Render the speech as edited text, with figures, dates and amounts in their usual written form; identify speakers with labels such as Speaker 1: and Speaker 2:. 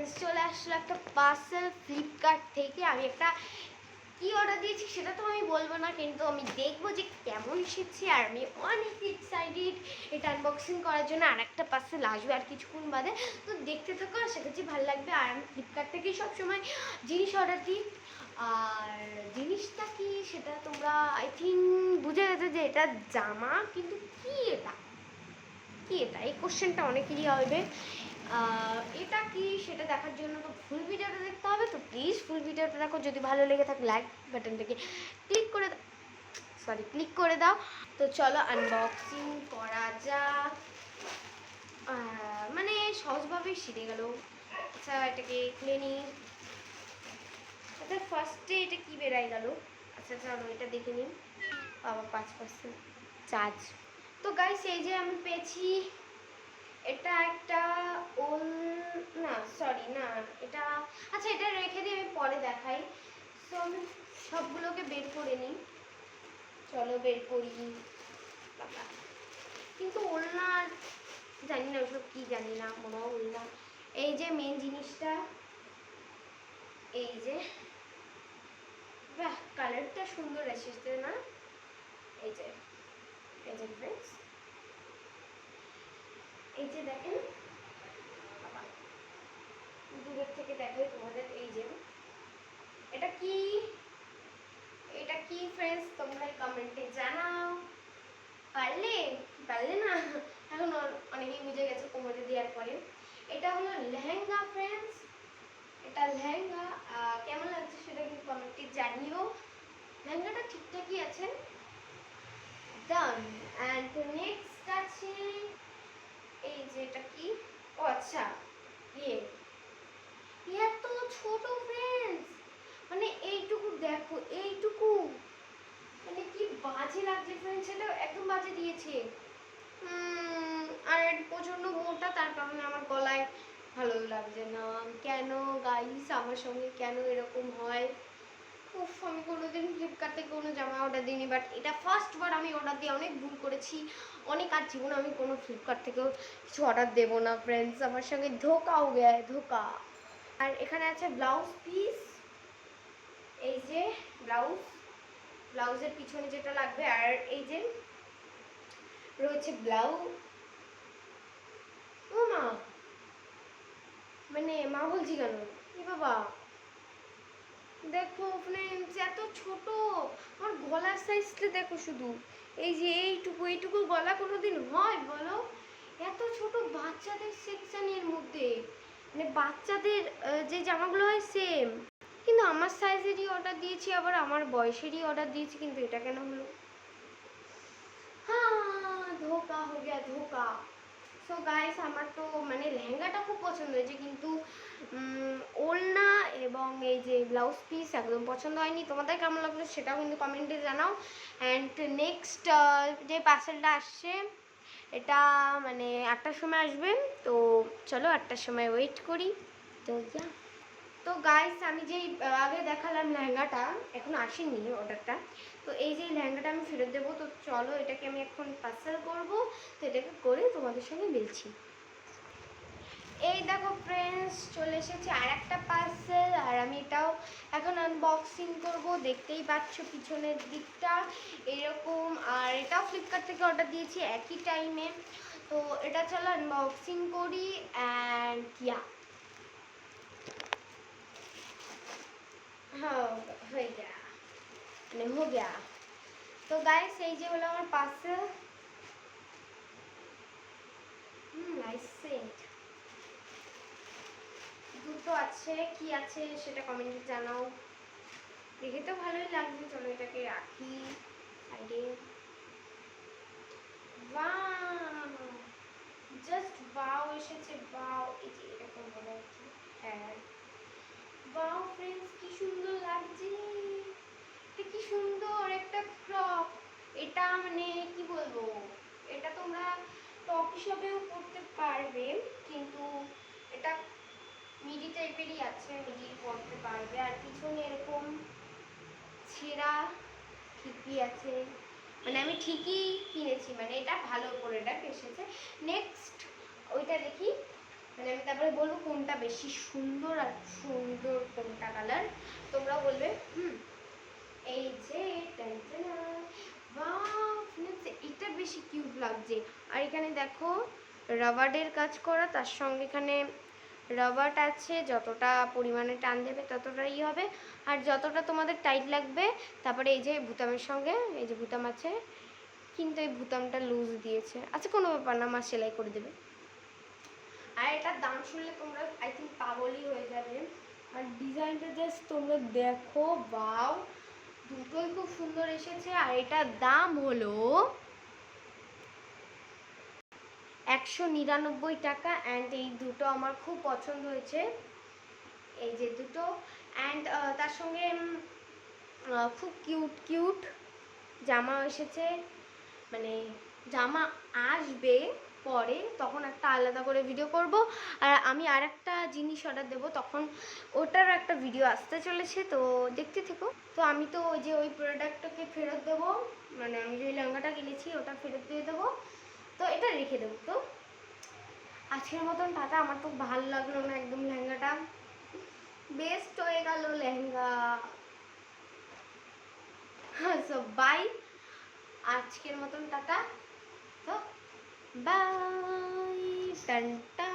Speaker 1: Friends, চলে আসলো একটা পার্সেল ফ্লিপকার্ট থেকে। আমি একটা কি অর্ডার দিয়েছি সেটা তো আমি বলবো না, কিন্তু আমি দেখবো যে কেমন এসেছে। আর আমি অনেক এক্সাইটেড এটা আনবক্সিং করার জন্য। আর একটা পার্সেল আসবে আর কিছুক্ষণ বাদে, তো দেখতে থাকো, আশা করছি ভালো লাগবে। আর আমি ফ্লিপকার্ট থেকেই সবসময় জিনিস অর্ডার দিই। আর জিনিসটা কি সেটা তোমরা আই থিঙ্ক বুঝে গেছো যে এটা জামা, কিন্তু কি এটা কি এটা এই কোশ্চেনটা অনেকেরই হবে। এটা কি সেটা দেখার জন্য তো ফুল ভিডিওটা দেখতে হবে। তো প্লিজ ফুল ভিডিওটা দেখো, যদি ভালো লেগে থাকে লাইক বাটনটাকে ক্লিক করে দাও। তো চলো আনবক্সিং করা যাক। মানে সহজভাবেই শিখে গেল। আচ্ছা, এটাকে খুলে নিই। আচ্ছা, ফার্স্টে এটা কি বেরাই গেল। আচ্ছা চলো এটা দেখে নিই। বাবা 5% চার্জ। তো গাইস, এই যে আমি পেয়েছি, এটা একটা না এটা, আচ্ছা এটা রেখে দিয়ে আমি পরে দেখাই। তো আমি সবগুলোকে বের করে নিই। চলো বের করি। কিন্তু ওলনা জানি না, ওসব কি জানি না, মনে হয় ওলনা। এই যে মেন জিনিসটা, এই যে বাহ, কালারটা সুন্দর এসেছে না? এই যে ফ্রেন্ডস, এই যে দেখেন, দূরের থেকে দেখাই তোমাদের। এই যে এটা কি, এটা কি ফ্রেন্ডস, তোমরা কমেন্টে জানাও। পারলে না, এখন অনেকেই বুঝে গেছে কোমরে দেওয়ার পরে। এটা হলো লেহেঙ্গা ফ্রেন্ডস, এটা লেহেঙ্গা। কেমন লাগছে সেটা কিন্তু কমেন্টে জানিও। লেহেঙ্গাটা ঠিকঠাকই আছে। ডান। অ্যান্ড নেক্সট আছে এই যে, এটা কি, ও আচ্ছা ইয়ে, এত ছোট ফ্রেন্ডস, মানে এইটুকু দেখো, এইটুকু, মানে কি বাজে লাগছে ফ্রেন্ডস, এটা একদম বাজে দিয়েছে। আর প্রচণ্ড মোটা, তার কারণে আমার গলায় ভালো লাগছে না। কেন গাইস, আমার সঙ্গে কেন এরকম হয়? উফ, আমি কোনোদিন ফ্লিপকার্ট থেকে কোনো জামা অর্ডার দিইনি, বাট এটা ফার্স্টবার আমি অর্ডার দিয়ে অনেক ভুল করেছি অনেক। আর জীবনে আমি কোনো ফ্লিপকার্ট থেকেও কিছু অর্ডার দেবো না ফ্রেন্ডস, আমার সঙ্গে ধোকা হয়ে গেছে, ধোকা। আর এখানে আছে ব্লাউজ পিস, এই যে ব্লাউজের পিছনে যেটা লাগবে। আর এই যে রয়েছে ব্লাউজ। ও মা, মানে মা বলছি কেন, এ বাবা দেখো ফ্রেন্ডস, এত ছোট। আমার গলার সাইজটা দেখো শুধু, এই যে এইটুকু গলা কোনোদিন হয় বলো? এত ছোট, বাচ্চাদের সেকশনের মধ্যে, মানে বাচ্চাদের যে জামাগুলো হয় সেম, কিন্তু আমার সাইজেরই অর্ডার দিয়েছি, আবার আমার বয়সেরই অর্ডার দিয়েছি, কিন্তু এটা কেন হলো? হ্যাঁ, ধোকা হয়ে গেছে, ধোকা। সো গাইস, আমার তো মানে লেহেঙ্গাটা খুব পছন্দ হয়েছে, কিন্তু ওড়না এবং এই যে ব্লাউজ পিস একদম পছন্দ হয়নি। তোমাদের কেমন লাগলো সেটাও কিন্তু কমেন্টে জানাও। অ্যান্ড নেক্সট যে পার্সেলটা আসছে, এটা মানে 8টার সময় আসবে। তো চলো 8টার সময় ওয়েট করি। তো তো গাইস, আমি যেই আগে দেখালাম লেহেঙ্গাটা, এখন আসেনি অর্ডারটা। তো এই যে লেহেঙ্গাটা আমি ফেরত দেবো। তো চলো এটাকে আমি এখন পার্সেল করবো। তো এটাকে করে তোমাদের সঙ্গে মিলছি। এই দেখো ফ্রেন্ডস, চলে এসেছে আর একটা পার্সেল, আর আমি এটাও এখন আনবক্সিং করব। দেখতেই পাচ্ছ পিছনের দিকটা এরকম। আর এটাও ফ্লিপকার্ট থেকে অর্ডার দিয়েছি একই টাইমে। তো এটা চলো আনবক্সিং করি। অ্যান্ড ইয়া, हाँ हो गया, মানে हो गया। তো গাইস, এই যে হলো আমার পার্সেল। Nice Saint. দুটো আছে, কি আছে সেটা কমেন্টে জানাও। দেখে তো ভালোই লাগছে, চলো এটাকে রাখি সাইডে। ওয়াও, জাস্ট ওয়াও এসেছে, ওয়াও। এই যে এরকম হলো কি, হ্যাঁ ওয়াও ফ্রেন্ডস, কি সুন্দর লাগছে। এটা কি সুন্দর একটা ফ্রক। এটা মানে কি বলবো, এটা তোমরা টপ হিসাবেও পরতে পারবে, কিন্তু এটা মিডি টাইপেরই আছে, মিডি পরতে পারবে। আর পিছনে এরকম ছেঁড়া ঠিকই আছে, মানে আমি ঠিকই কিনেছি, মানে এটা ভালো করে এটা এসেছে। নেক্সট ওইটা দেখি, মানে আমি তারপরে বলবো কোনটা বেশি সুন্দর আর সুন্দর কোনটা কালার, তোমরা বলবে। এই যে এটা বেশি কিউট লাগছে। আর এখানে দেখো রাবারের কাজ করা, তার সঙ্গে এখানে রাবার আছে, যতটা পরিমাণে টান দেবে ততটাই হবে, আর যতটা তোমাদের টাইট লাগবে। তারপরে এই যে বুতামের সঙ্গে এই যে বুতাম আছে, কিন্তু এই বুতামটা লুজ দিয়েছে। আচ্ছা কোনো ব্যাপার না, মা সেলাই করে দেবে। আর এটার দাম শুনলে তোমরা আই থিঙ্ক পাগলই হয়ে যাবে। আর ডিজাইনটা জাস্ট তোমরা দেখো, বাও, দুটোই খুব সুন্দর এসেছে। আর এটার দাম হলো 199 টাকা। অ্যান্ড এই দুটো আমার খুব পছন্দ হয়েছে, এই যে দুটো। অ্যান্ড তার সঙ্গে খুব কিউট কিউট জামা এসেছে, মানে জামা আসবে পরে, তখন একটা আলাদা করে ভিডিও করব। আর আমি আর একটা জিনিস অর্ডার দেবো, তখন ওটার একটা ভিডিও আসতে চলেছে, তো দেখতে থেকো। তো আমি তো ওই যে ওই প্রোডাক্টটাকে ফেরত দেবো, মানে আমি যে লেহেঙ্গাটা কিনেছি ওটা ফেরত দিয়ে দেবো, তো এটা রেখে দেবো। তো আজকের মতন টাটা। আমার তো ভালো লাগলো না একদম লেহেঙ্গাটা, বেস্ট হয়ে গেল লেহেঙ্গা। সো বাই, আজকের মতন টাটা। তো বাই, টাটা।